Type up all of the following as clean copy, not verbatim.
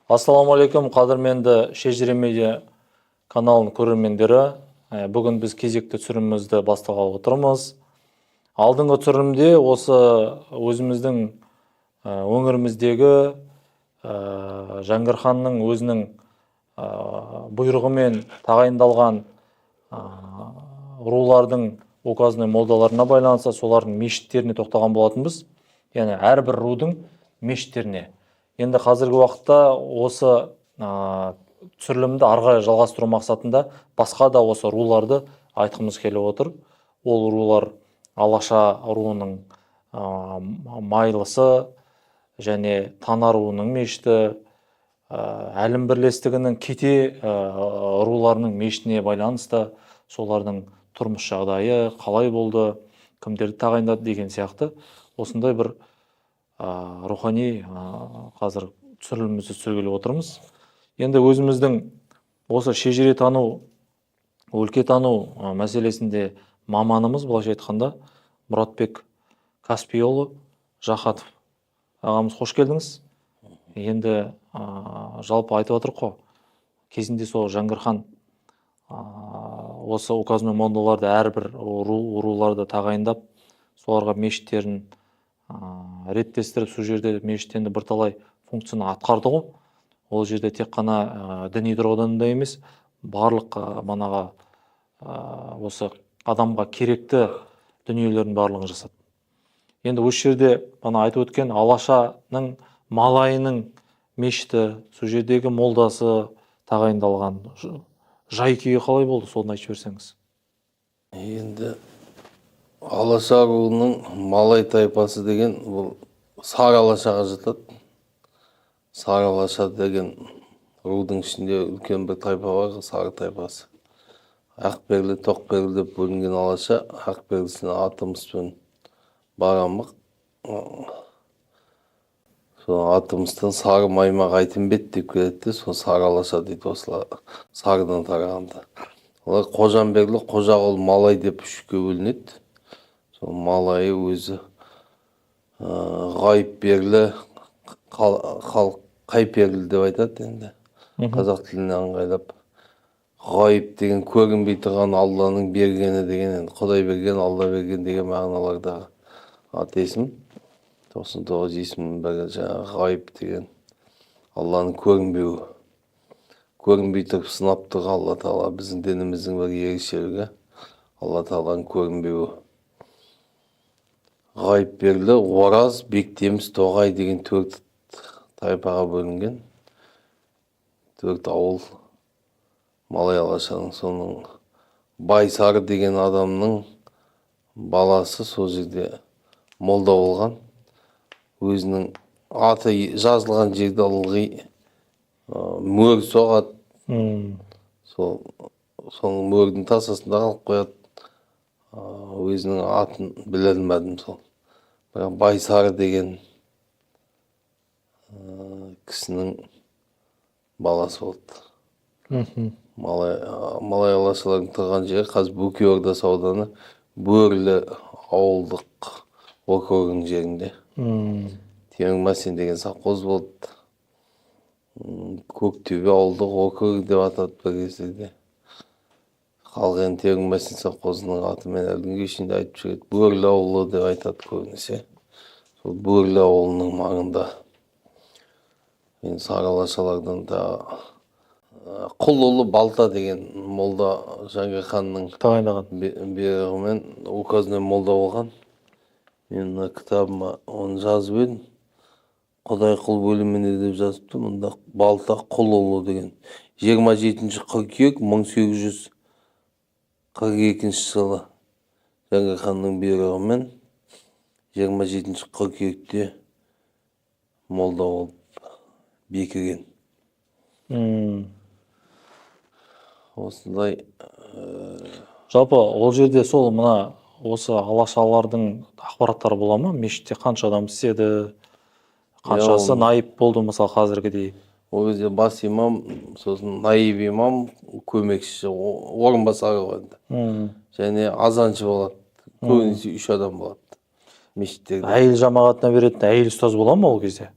Ассалаумағалейкум, қадірменді Шежіре медиа каналының көрермендері. Бүгін біз кезекті түсірімімізді бастағалы отырмыз. Алдыңғы түсірімде осы өзіміздің өңіріміздегі Жәңгір ханның өзінің бұйрығымен тағайындалған рулардың указной молдаларына байланысты солардың мешіттеріне тоқтаған болатынбыз. Яғни әрбір рудың мешіттеріне. Енді қазіргі уақытта осы түсірілімді ары қарай жалғастыру мақсатында басқа да осы руларды айтқымыз келіп отыр. Ол рулар Алаша руының Майлысы және Тана руының мешіті, Әлім бірлестігінің Кете руларының мешітіне байланысты солардың тұрмыс жағдайы қалай болды, кімдерді тағайындады деген сияқты осындай бір рухани қазір түсірілімімізді түсіргелі отырмыз. Енді өзіміздің осы шежіре тану, өлке тану мәселесінде маманымыз, былайша айтқанда, Мұратбек Каспиұлы Жақатов ағамыз, қош келдіңіз. Енді жалпы айтып отырық қой, кезінде сол Жәңгір хан осы указной молдаларды әрбір руларды тағайындап, соларға мешіттерін реттестіріп, сол жерде мешіттенді бірталай функцияны атқарды ғой. Ол жерде тек қана діни тұрғыдан да емес, барлық манаға осы адамға керекті дүниелердің барлығын жасады. Енді осы жерде бана айтып өткен Алашаның малайының мешіті, сол жердегі молдасы тағайындалған жай-күйі қалай болды, соны айтып берсеңіз. Енді Алаша руының малай тайпасы деген бұл Сары Алашаға жатады. Сары Алаша деген рудың ішінде үлкен бір тайпа бар, Сары тайпасы. Ақберлі, Тоқберлі деп бөлінген Алаша, Ақберлісіне атымызбен барамық. Сол атымыздан Сары Маймақ Айтымбет деп келеді, сол Сары Алаша дейді, осылар Сарыдан тарағанда. Олар Қожанберлі, Қожағұл, Малай деп үшке бөлінеді. Сол малайы өзі Ғайыпберлі, Қайперлі деп айтады енді. Қазақ тіліне аңғайлап. Ғайып деген көрінбей тұрған Алланың бергені деген, Құдай берген, Алла берген деген мағыналардағы ат есім. 99 есімнің бірі жаңағы ғайып деген Алланың көрінбеуі. Көрінбей тұрып сынап тұрған Алла Тағала біздің дініміздің бір ерекшелігі. Алла Тағаланың көрінбеуі. Ғайыпберлі, Ораз, Бектеміс, Тоғай деген 4 тайпаға бөлінген. 4 ауыл Малай Алашаның. Соның Байсары деген адамның баласы сол жерде молда болған. Өзінің аты жазылған жерде ылғи мөр соғады. Соның мөрдің тасасында қалып қояды. Өзінің атын біле алмадым сол. Байсары деген кісінің баласы болды. Малай Алашалардың тұрған жері қазір Бөкей Ордасы ауданы Бөрлі ауылдық округінің жерінде. Темірмасин деген совхоз болды. Көктөбе ауылдық округ деп атады бір кездерде. Қалған Темірмасин совхозының атымен әлгінге ішінде айтып жүреді. Бөрлі ауылы деп айтады көбінесе. Сол Бөрлі ауылының маңында. Сары Алашалардан да Құлұлы Балта деген молда Жәңгір ханның бұйрығымен указной молда болған. Мен кітабыма оны жазып едім. Құдай құл бөліміне деп жазыпты. Мұнда Балта Құлұлы деген 27 қыркүйек 1842 жылы Жәңгір ханның бұйрығымен 27 қыркүйекте молда болып бекіген. Осындай. Жалпы ол жерде сол мына осы Алашалардың ақпараттары бола ма? Мешітте қанша адам істеді, қаншасы наиб болды мысалы қазіргідей? Ол кезде бас имам, сосын наиб имам, көмекші, орынбасары болады. Және азаншы болады. Көбінесе 3 адам болады. Мешіттерде. Әйел жамағатына беретін әйел ұстаз бола ма ол кезде?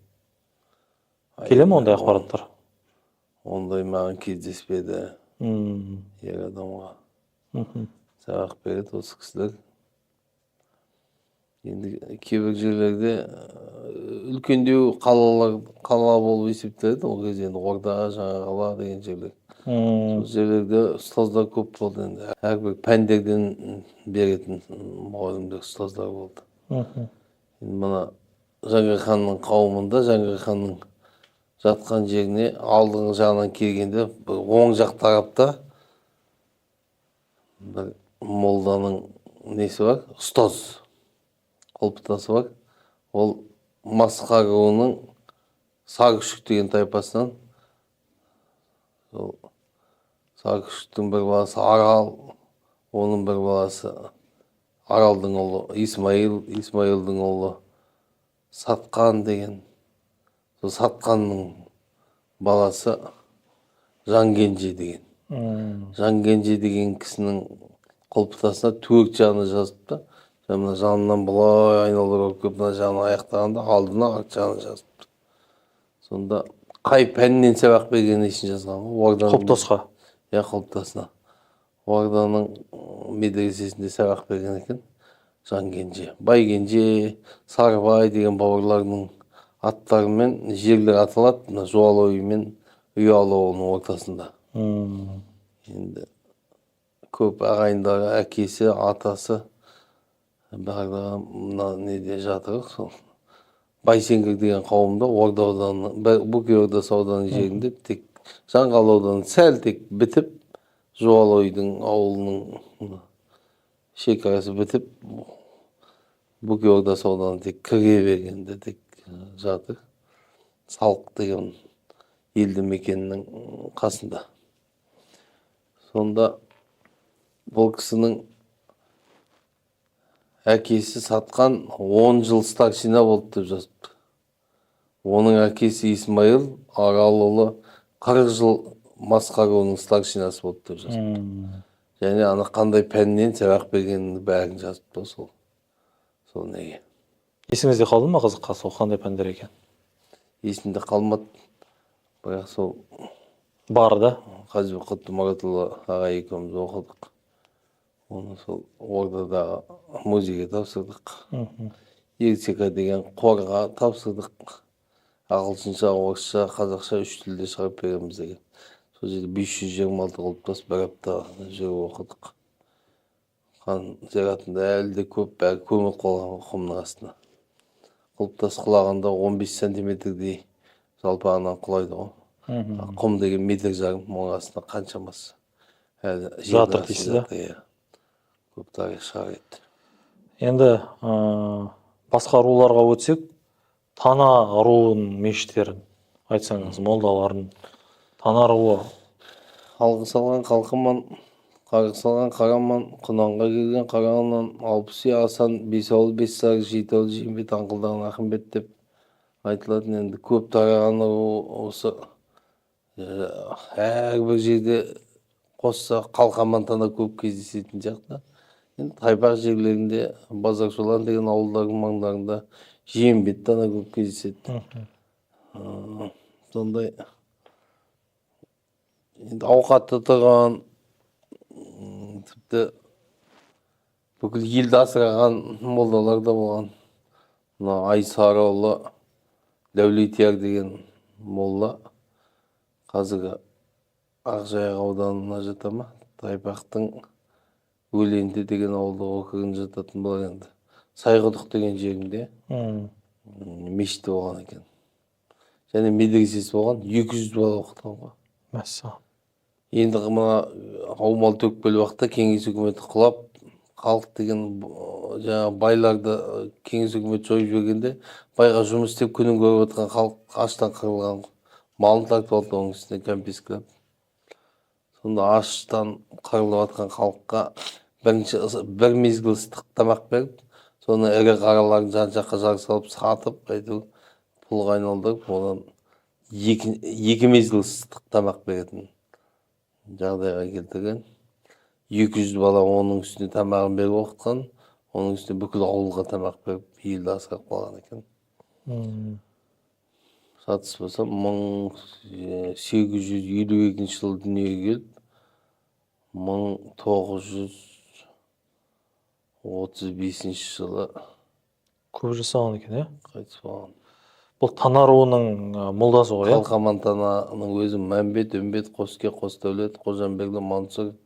Келе ме ондай ақпараттар? Ондай маған кездеспеді М, ер адамға. мгм. Сабақ береді осы кісілер. Енді кейбір жерлерде үлкендеу қала болып есептеледі. Ол кезде енді орда, жаңа қала деген жерлер. Сол жерлерде ұстаздар көп болды енді. Әрбір пәндерден беретін мұғалімдер, ұстаздар болды. Мгм. Енді мына Жаңғыр ханның қауымында, Жаңғыр ханның жатқан жеріне алдыңғы жағынан келгенде бір оң жақ тарапта бір молданың несі бар, ұстаз қолпытасы бар. Ол Масқа руының Саркүшік деген тайпасынан. Сол Саркүшіктің бір баласы Арал, оның бір баласы Аралдың ұлы Исмаил, Исмаилдың ұлы Сатқан деген. Сол Сатқанның баласы Жаңгенже деген. Жаңгенже деген кісінің қолпытасына төрт жағына жазыпты. Мына жанынан былай айналдырып келіп, мына жағын аяқтағанда алдына арт жағына жазыпты. Сонда қай пәннен сабақ бергені үшін жазған ғой. Құлпытасқа. Иә, құлпытасына. Орданың медресесінде сабақ берген екен Жаңгенже. Байгенже, Сарыбай деген бауырларының аттарымен жерлер аталады. Мына Жуалы мен Ұялы ауылының ортасында. Енді көп ағайындары, әкесі, атасы барлығы мына неде жатыр. Сол Байсеңгір деген қауымда Орда ауданы, Бөкей Ордасы ауданының жерінде тек Жаңғалы ауданы сәл тек бітіп, Жуалойдың ауылының шекарасы бітіп, Бөкей Ордасы ауданы тек кіре бергенде тек жатыр. Салық деген елді мекеннің қасында. Сонда бұл кісінің әкесі Сатқан 10 жыл старшина болды деп жазыпты. Оның әкесі Исмаил, Аралұлы 40 жыл Масқа руының старшинасы болды деп жазыпты. Және ана қандай пәннен сабақ бергенін бәрін жазыпты сол неге. Есіңізде қалды ма қызыққа сол қандай пәндер екен? Есімде қалмады. Бірақ сол Бар да. Қазыбек Құттымаратұлы аға екеуміз оқыдық. Оны сол Ордадағы музейге тапсырдық. ЕРСК деген қорға тапсырдық. Ағылшынша, орысша, қазақша 3 тілде шығарып береміз деген. Сол жерде 526 құлпытас бір апта жүріп оқыдық. Хан зиратында әлі де көп бәрі көміп қалған құмның астына. Құлпытас құлағанда 15 сантиметрдей жалпы анан құлайды ғой. Құм деген метр жарым, оның астына қаншамасы. Жатыр дейсіз да? Көп тарих шығар еді. Енді басқа руларға өтсек, Тана руының мешіттерін айтсаңыз, молдаларын. Тана руы. Алғы салған Қалқаман, Қарғы салған Қараман, Құнанға келген Қарағаннан, Алпысы Асан, Бесауыл Бессары, Жетеуіл Жиенбет, Аңқылдаған Ақымбет деп айтылатын. Енді көп тараған осы әрбір жерде қосса Қалқаман Тана көп кездесетін жақта. Енді Тайпақ жерлерінде Базаршолан деген ауылдардың маңдарында Жиенбет Тана көп кездеседі. Сондай енді ауқатты тұрған, тіпті бүкіл елді асыраған молдалар да болған. Мына Айсарұлы Дәулетияр деген молла қазіргі Ақжайық ауданына жата ма? Тайпақтың Өленді деген ауылдық округіне жататын болар енді. Сайқұдық деген жерінде мешіті болған екен. Және медресесі болған, 200 бала оқыған ғой. Мәссаған. Енді мына аумал төкпелі уақытта кеңес үкіметі құлап, халық деген жаңағы байларды кеңес үкіметі жойып жібергенде, байға жұмыс істеп күнін көріп отырған халық аштан қырылған, малын тартып алды, оның үстіне конфискалап. Сонда аштан қырылып жатқан халыққа бір мезгіл ыстық тамақ беріп, соны ірі қараларын жан-жаққа жар салып сатып, әйтеуір пұлға айналдырып, одан екі мезгіл ыстық тамақ беретін жағдайға келтірген. 200 бала оның үстіне тамағын беріп оқытқан, оның үстіне бүкіл ауылға тамақ беріп елді асырап қалған екен. сатыспасам 1852 жылы дүниеге келіп 1935 жылы Көп жасаған екен, иә? қайтыс болған. Бұл Тана руының молдасы ғой, иә? Қалқаман Тананың өзі Мәмбет, Үмбет, Қоске, Қосдәулет, Қожамберді, Мансұр,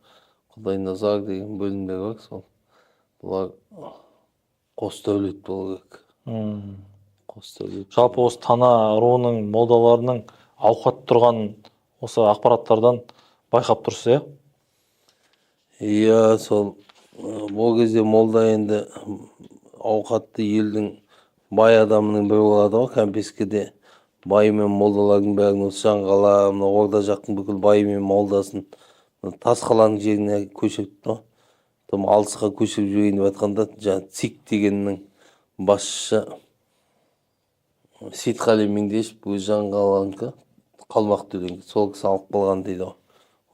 Құдайназар деген бөлімдер бар. Сол бұлар Қосдәулет болу керек. Қосдәулет. Жалпы осы Тана руының молдаларының ауқат тұрған осы ақпараттардан байқап тұрсыз, иә? Иә, сол ол кезде молда енді ауқатты елдің бай адамының бірі болады ғой. Кәмпескеде бай мен молдалардың бәрін осы Жанғала, мына Орда жақтың бүкіл бай мен молдасын Тасқаланың жеріне көшіріпті ғой. Там алысқа көшіріп жіберейін деп жатқанда жаңағы ЦИК дегеннің басшысы Сейітқали Меңдешев өз Жанғаланікі қалмақ төлеген. Сол кісі алып қалған дейді ғой.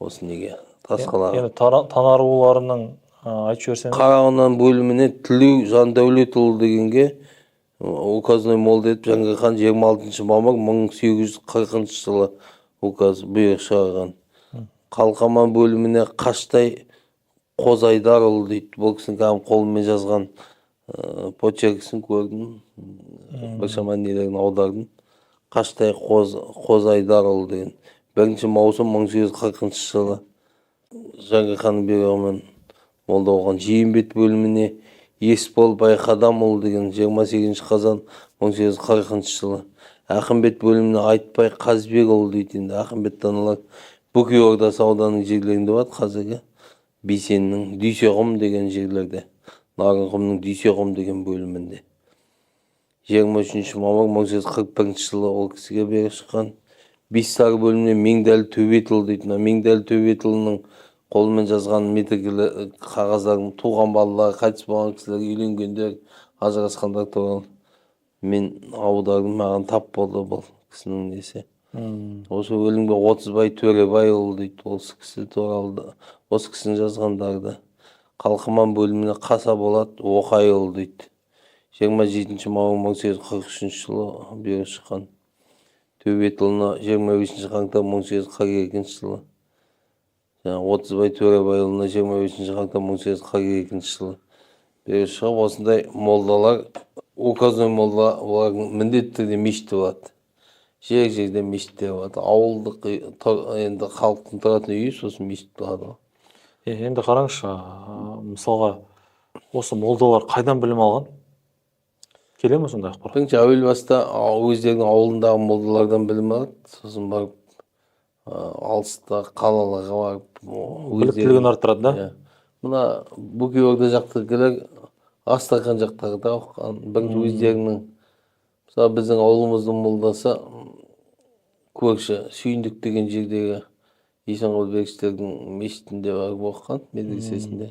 Осы неге Тасқалаға. Енді Тана руларының айтып жіберсеңіз. Қарағаннан бөліміне Тілеу Жандәулетұлы дегенге указной молда етіп Жаңғырық хан 26 мамыр 1840 жылы указ бұйрық шығарған. Қалқаман бөліміне Қаштай Қозайдарұлы дейді. Бұл кісінің кәдімгі қолымен жазған почеркісін көрдім. Біршама нелерін аудардым. Қаштай Қозайдарұлы деген. 1 маусым 1840 жылы Жаңғырық ханның бұйрығымен молда болған. Жиенбет бөліміне Есбол Байқадамұлы деген 28 қазан 1840 жылы. Ақымбет бөліміне Айтбай Қазбекұлы дейді. Ақымбет таналар Бөкей Ордасы ауданының жерлерінде болады қазіргі. Бейсеннің Дүйсеғұм деген жерлерде. Нарынқұмның Дүйсеғұм деген бөлімінде. 23 мамыр 1841 жылы ол кісіге бұйрық шыққан. Бестары бөліміне Меңдәлі Төбетұлы дейді. Меңдәлі Төбетұлының қолымен жазған метргілі қағаздардың туған балалар, қайтыс болған кісілер, үйленгендер, ажырасқандар туралы мен аудардым, маған тап болды бұл кісінің несі. Осы өлімге Отызбай Төребайұлы дейді. Осы кісі туралы, осы кісінің жазғандарды. Қалқаман бөліміне Қасаболат Оқайұлы дейді. 27 мамыр 1843 жылы бұйрық шыққан. Төбетұлына 25 қаңтар 1842 жылы. Отызбай Төребайұлына 25 қаңтар 1842 жылы. Бұйрық шығып, осындай молдалар, указной молда, олардың міндетті түрде мешіті болады. Жер-жерде мешіттер болады. Ауылдық енді халықтың тұратын үйі сосын мешіт болады. Енді қараңызшы, мысалға осы молдалар қайдан білім алған? Келе ме сондай ақпарат? Бірінші әуел баста өздерінің ауылындағы молдалардан білім алады. Сосын барып алыста қалаларға барып біліктілігін арттырады, да? Мына Бөкей Орда жақтағылар Астрахан жақтағыда оқыған. Бірінші өздерінің, мысалы біздің ауылымыздың молдасы көрші Сүйіндік деген жердегі Есенғалбектердің мешітінде барып оқыған, медресесінде.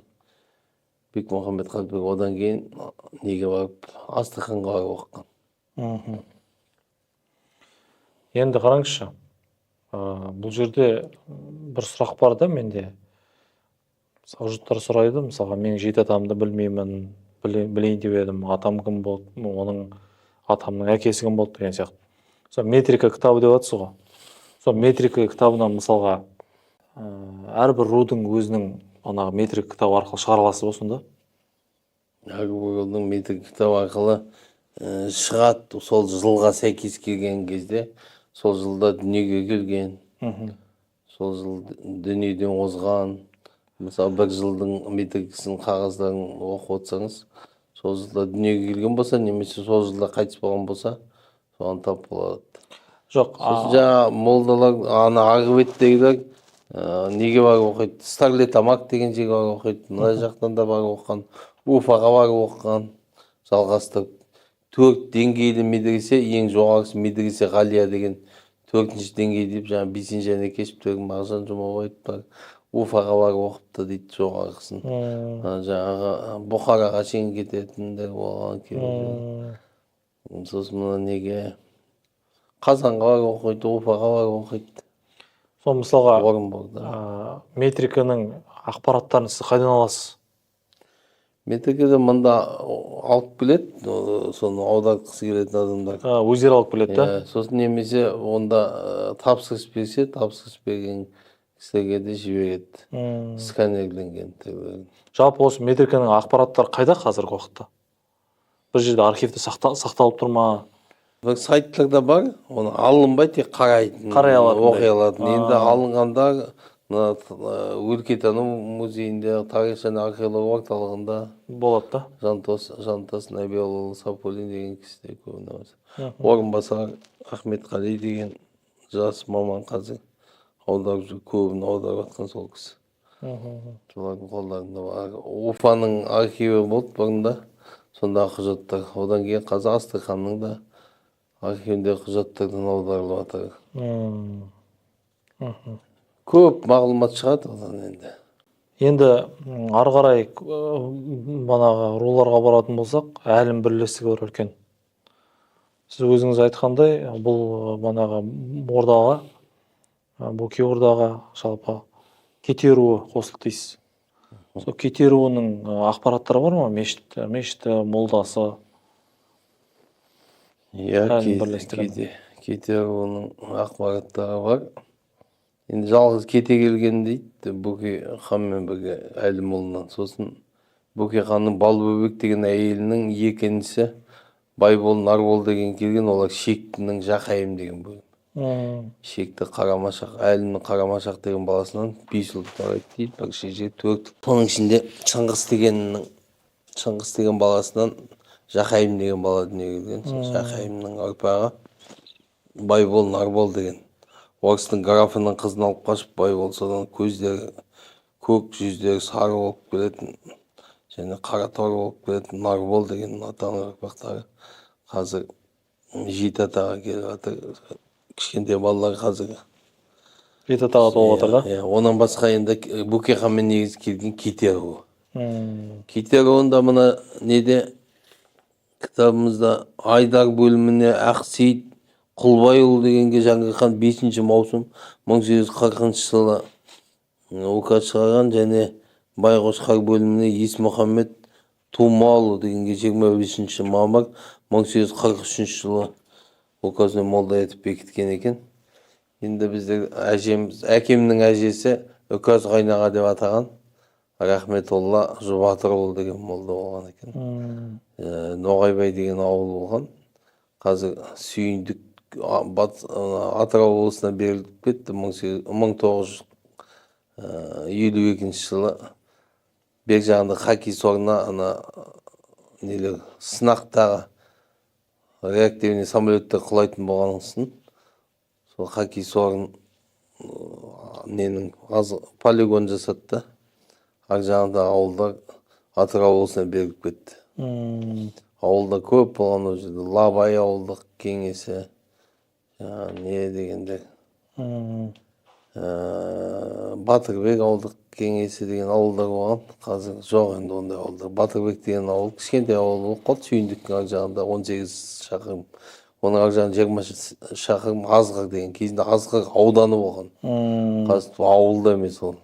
Бекмұхамбет Қалбек одан кейін неге барып Астраханға барып оқыған. Енді қараңызшы, бұл жерде бір сұрақ бар да менде. Мысалы жұрттар сұрайды, мысалға мен жеті атамды білмеймін, білейін деп едім, атам кім болды, оның атамның әкесі кім болды деген сияқты. Сол метрика кітабы деп жатсыз ғой. Сол метрика кітабынан мысалға әрбір рудың өзінің метрика кітабы арқылы шығара аласыз ба сонда? Әрбір рудың метрика кітабы арқылы шығады. Сол жылға сәйкес келген кезде, сол жылда дүниеге келген, сол жыл дүниеден озған. Мысалы бір жылдың метрикасының қағаздарын оқып отырсаңыз, сол жылда дүниеге келген болса, немесе сол жылда қайтыс болған болса, соған тап болады. Жоқ, жаңа молдалар, Арғыбеттегілер неге барып оқиды? Старлетамак деген жерге барып оқиды. Мына жақтан да барып оқыған, Уфаға барып оқыған, жалғастырып. 4 деңгейлі медресе, ең жоғарғысы медресе Ғалия деген 4-ші деңгей деп, жаңа Бейсенжан Екешев, Мағжан Жұмабаев бар. Уфаға барып оқыпты дейді жоғарғысын. Жаңағы Бұхараға шейін кететіндер болған кейбір. Сосын мына неге Қазанға барып оқиды, Уфаға барып оқиды. Сол мысалға Орынборда. метриканың ақпараттарын сіз қайдан аласыз? метркеде мында алып келеді, соны аудартқысы келетін адамдар. Өздері алып келеді да. Сосын немесе онда тапсырыс берсе, тапсырыс берген кісілерге де жібереді. Сканерленген. Жалпы осы метриканың ақпараттары қайда қазіргі уақытта? Бір жерде архивте сақталып тұр ма? Бір сайттарда бар, оны алынбай тек қарайтын, оқи алатын. Енді алынғандар өлкетану музейінде, тарих және археология орталығында Болады да. Жантас Нәбиұлы Сафуллин деген кісіде көбіне бар. Орынбасар Ахметқали деген жас маман қазір аударып жүр, көбін аударып жатқан сол кісі. Солардың қолдарында бар. Уфаның архиві болды бұрында, сондағы құжаттар. Одан кейін қазір Астраханның да архивінде құжаттардан аударылып жатыр. Көп мағлұмат шығады одан енді. Енді ары қарай манағы руларға баратын болсақ, әлім бірлестігі бар үлкен. Сіз өзіңіз айтқандай, бұл манағы ордаға, Бөкей ордаға жалпы кетеруі қосылды дейсіз. Сол кетеруінің ақпараттары бар ма? Мешіті, молдасы. Кетеруінің ақпараттары бар. Енді жалғыз кете келген дейді Бөкей ханмен бірге Әлімұлынан. Сосын Бөкей ханның Балбөбек деген әйелінің екіншісі Байбол Нарбол деген келген, олар Шектінің Жақайым деген бөлім. Шекті Қарамашақ, Әлімнің Қарамашақ деген баласынан 5 ұл тарайды дейді. Бір шеже 4. Соның ішінде Шыңғыс деген баласынан Жақайым деген бала дүниеге келген. Жақайымның ұрпағы Байбол Нарбол деген. Орыстың графының қызын алып қашып, Байбол содан көздері көк, жүздері сары болып келетін, және қара торы болып келетін Нарбол деген атаның ұрпақтары қазір Жетіатаға келіп жатыр. Кішкентай балалар қазір Жетіатаға толып жатыр да. Онан басқа енді Бөкей ханмен негізі келген Кетеруі. Кетеруінде мына неде кітабымызда Айдар бөліміне Ақсейіт Құлбайұлы дегенге Жәңгір хан 5 маусым 1840 жылы указ шығарған, және Байқошқар бөліміне Есмұхаммед Тумаұлы дегенге 25 мамыр 1843 жылы указбен молда етіп бекіткен екен. Енді біздер әкемнің әжесі Үказ Қайнаға деп атаған Рахметолла Жұбатырұлы деген молда болған екен. Ноғайбай деген ауыл болған. Қазір Сүйіндік Атырау облысына беріліп кетті 1952 жылы. Бер жағында хоккей сорына сынақтағы реактивный самолеттер құлайтын болғансын, сол хоккей сорын полигон жасатты. Ар жағында ауылдар Атырау облысына беріліп кетті. Ауылда көп болған, ол жерде Лабай ауылдық кеңесі, не дегенде Батырбек ауылдық кеңесі деген ауылдар болған. Қазір жоқ енді ондай ауылдар. Батырбек деген ауыл кішкентай ауыл болып қалды. Сүйіндіктің ар жағында 18 шақырым. Оның ар жағында 20 шақырым Азғыр деген. Кезінде Азғыр ауданы болған. Қазір ауылда емес ол.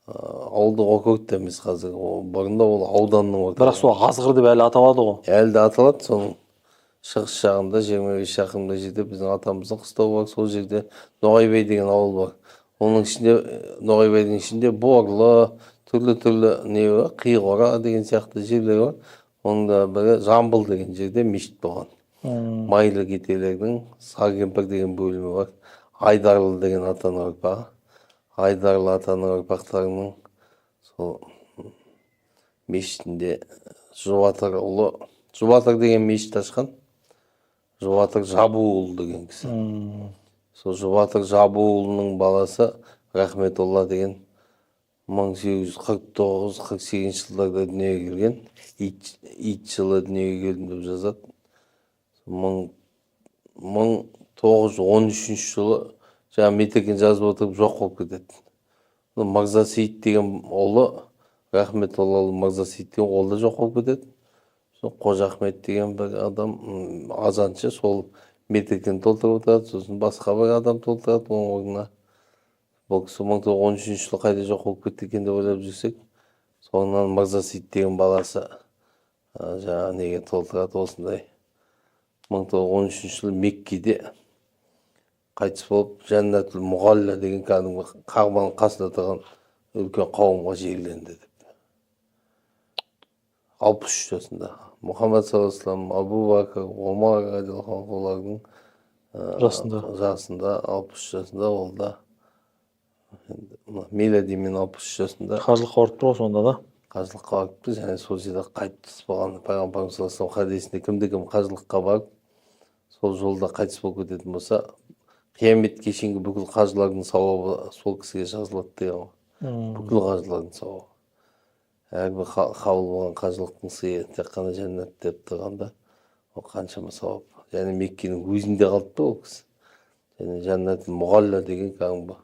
Ауылдық округ та емес қазір. Бұрында ол ауданның ортасы. Бірақ сол Азғыр деп әлі аталады ғой. Әлі де аталады. Соның шығыс жағында 25 шақырымда жерде біздің атамыздың қыстауы бар. Сол жерде Ноғайбай деген ауыл бар. Оның ішінде, Ноғайбайдың ішінде Борлы, түрлі не бар, Қиғора деген сияқты жерлер бар. Оның да бірі Жамбыл деген жерде мешіт болған. Майлы кетелердің Саркемпір деген бөлімі бар. Айдарлы деген атаның ұрпағы. Айдарлы атаның ұрпақтарының сол мешітінде Жұбатыр деген мешіт ашқан. Жұбатыр Жабуұлы деген кісі. Сол Жұбатыр Жабуұлының баласы Рахметолла деген 1849-48 жылдарда дүниеге келген. Ит жылы дүниеге келдім деп жазады. 1913 жылы жаңа метрген жазып отырып жоқ болып кетеді. Мырзасейіт деген ұлы, Рахметолла Мырзасейіт деген ол да жоқ болып кетеді. Қожа Ахмет деген бір адам азаншы, сол метрген толтырып отырады. Сосын басқа бір адам толтырады оның орнына. Бұл кісі 1913 жылы қайда жоқ болып кетті екен деп ойлап жүрсек, Соңынан Мырзасейіт деген баласы жаңағы неге толтырады осындай 1913 жылы Меккеде қайтыс болып Жәннәтул Мұғалла деген кәдімгі Қағбаның қасында тұрған үлкен қауымға жерленді деп. 63 жасында. Мұхаммед саллаллаху алейхи вассалам, Абу Бакр, Омар радиаллаху олардың жасында 63 жасында ол да миладимен 63 жасында Қажылыққа барып тұр ғой сонда да. қажылыққа барыпты, және сол жерде қайтыс болған пайғамбарымыз саллаллаху алейхи вассалам хадисінде кім қажылыққа барып сол жолда қайтыс болып кететін болса, қияметке шейінгі бүкіл қажылардың сауабы сол кісіге жазылады деген ғой. Бүкіл қажылардың сауабы. Әрбір қабыл болған қажылықтың сыйы тек қана жәннат деп тұрғанда ол қаншама сауап. Және Меккенің өзінде қалыпты ол кісі. Және Жәннәтул Мұғалла деген кәдімгі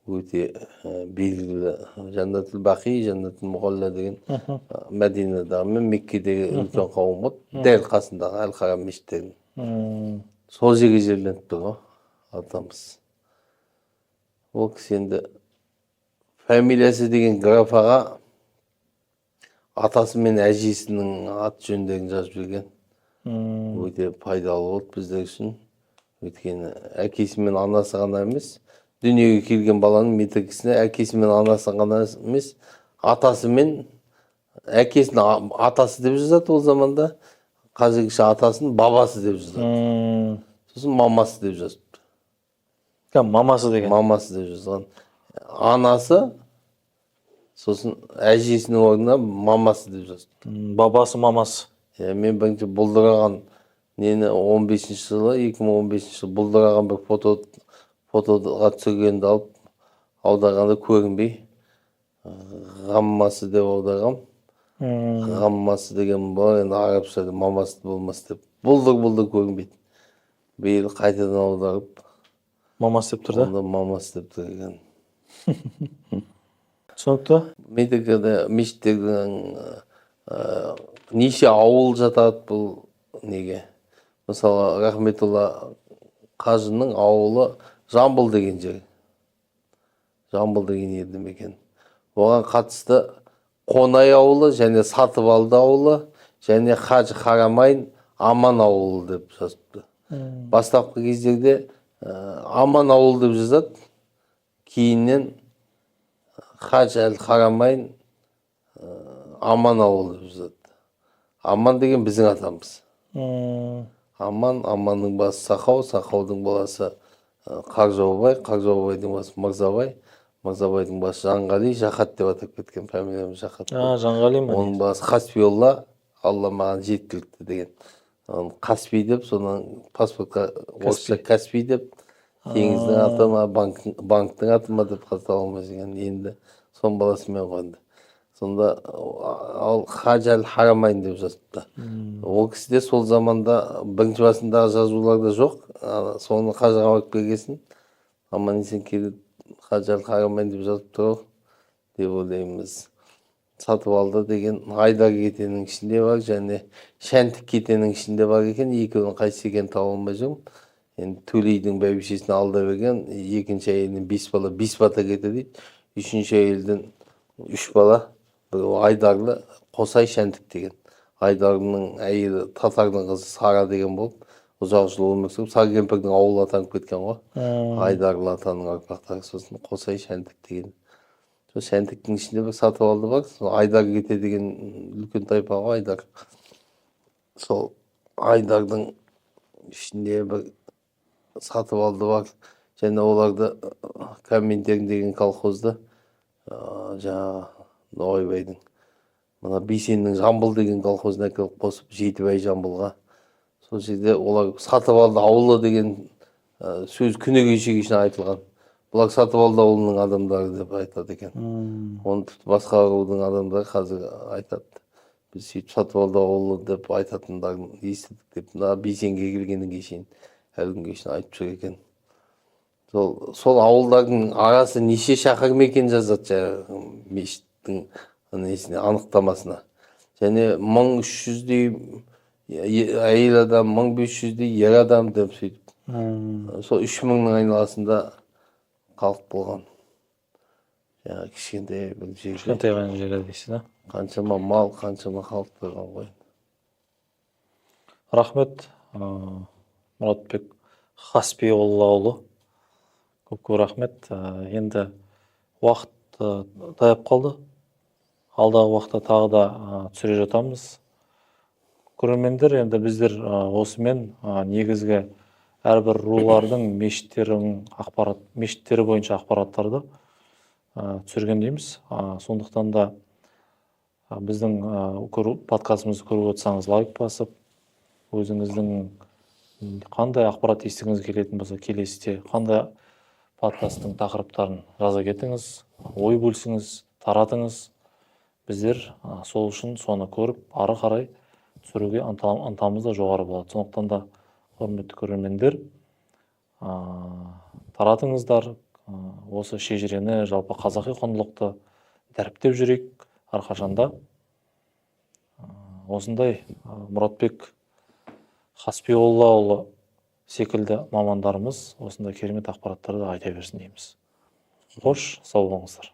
өте белгілі Жәннәтул Бақи, Жәннәтул Мұғалла деген Мәдинадағы мен Меккедегі үлкен қауым ғой, дәл қасындағы Әл-Харам мешіттерінің. Сол жерге жерленіп тұр ғой атамыз. Ол кісі енді фамилиясы деген графаға атасы мен әжесінің ат жөндерін жазып жүрген. Өте пайдалы болды біздер үшін. Өйткені әкесі мен анасы ғана емес, дүниеге келген баланың метрикісіне әкесі мен анасы ғана емес, атасы мен әкесін атасы деп жазады ол заманда, қазіргіше атасын бабасы деп жазады. Сосын мамасы деп жазыпты. Мамасы деген. Мамасы деп жазған. Анасы, сосын әжесінің орнына мамасы деп жазыпты. Бабасы, мамасы. Мен бірінші бұлдыраған нені 15-ші жылы, 2015 жылы бұлдыраған бір фотоға түсіргенді алып аударғанда көрінбей ғаммасы деп аударғам. Ғаммасы деген бар, енді арабшада мамасы болмас деп. Бұлдыр көрінбейді. Биыл қайтадан аударып Мамасы деп тұр да? Онда мамасы деп тұр екен. Түсінікті? Медикада мешіттердің неше ауыл жатады бұл неге? Мысалы, Рахметулла қажының ауылы Жамбыл деген жер. Жамбыл деген елді мекен. Оған қатысты Қонай ауылы және Сатыбалды ауылы және Хажы Харамайн Аман ауылы деп жазыпты. Бастапқы кездерде Аман ауыл деп жазады. Кейіннен Хаж әл-Харамайн Аман ауыл деп жазады. Аман деген біздің атамыз. Аманның басы Сақау, Сақаудың баласы Қаржаубай, Қаржаубайдың басы Мырзабай, Мырзабайдың басы Жанғали, Жахат деп атап кеткен, фамилиямыз Жахат. Жанғали ма? Оның басы Қаспиолла, Алла маған жеткілікті деген. Каспий деп, содан паспортқа орысша Каспий деп, теңіздің аты ма, банктың аты ма деп қатал алмай деген. Енді соның баласымен қойды. Сонда ал Хаж әл-Харамайн деп жазыпты. Ол кісі де сол заманда бірінші басындағы жазуларда жоқ. Соны қажыға барып келгесін. Аман есен келіп Хаж әл-Харамайн деп жазып тұр деп ойлаймыз. Сатыбалды деген Айдар кетенің ішінде бар, және Шәнтік кетенің ішінде бар екен. Екеуінің қайсы екенін таба алмай жүрмін. Енді Төлейдің бәйбішесін алда берген, екінші әйелінен 5 бала, 5 бата кетті дейді. Үшінші әйелден 3 бала. Айдарлы Қосай Шәнтік деген. Айдардың әйелі татардың қызы Сара деген болып, ұзақ жыл өмір сүріп, Саркемпірдің ауылы атанып кеткен ғой. Айдарлы атаның ұрпақтары, сосын Қосай Шәнтік деген. Сол Шәнтіктің ішінде бір Сатыбалды бар. Айдар кете деген үлкен тайпа ғой Айдар. Сол Айдардың ішінде бір Сатыбалды бар. Және оларды Коминтерн деген колхозда жаңағы Ноғайбайдың мына Бейсеннің Жамбыл деген колхозына әкеліп қосып, Жетібай Жамбылға. Сол жерде олар Сатыбалды ауылы деген сөз күні кешегі үшін айтылған. Бұлар Сатыбалды ауылының адамдары деп айтады екен. Оны басқа рудың адамдары қазір айтады. Біз сөйтіп Сатыбалды ауылы деп айтатындарын естідік деп. Бейсенге келгеннен кейін әлі күнге шейін айтып жүр екен. Сол ауылдардың арасы неше шақырым екен жазады мешіттің несіне, анықтамасына. Және 1300-дей әйел адам, 1500-дей ер адам деп сөйтіп. Сол 3000-нің айналасында халық болған. кішкентай бір жерге кішкентай ғана жерде дейсіз, да? қаншама мал, қаншама халық тұрған ғой. Рахмет, Мұратбек Хаспиоллаұлы. Көп рахмет. Енді уақыт таяп қалды. Алдағы уақытта тағы да түсіре жатамыз. Көрермендер, енді біздер осымен негізгі әрбір рулардың мешіттері бойынша ақпараттарды түсірген дейміз. Сондықтан да біздің подкастымызды көріп отырсаңыз лайк басып, өзіңіздің қандай ақпарат естігіңіз келетін болса, келесіде қандай подкасттың тақырыптарын жаза кетіңіз, ой бөлісіңіз, таратыңыз. Біздер сол үшін соны көріп, ары қарай түсіруге ынтамыз да жоғары болады. Сондықтан да құрметті көрермендер, таратыңыздар, осы шежірені, жалпы қазақи құндылықты дәріптеп жүрейік әрқашанда. Осындай Мұратбек Хаспиоллаұлы секілді мамандарымыз осындай керемет ақпараттарды айта берсін дейміз. Қош, сау болыңыздар.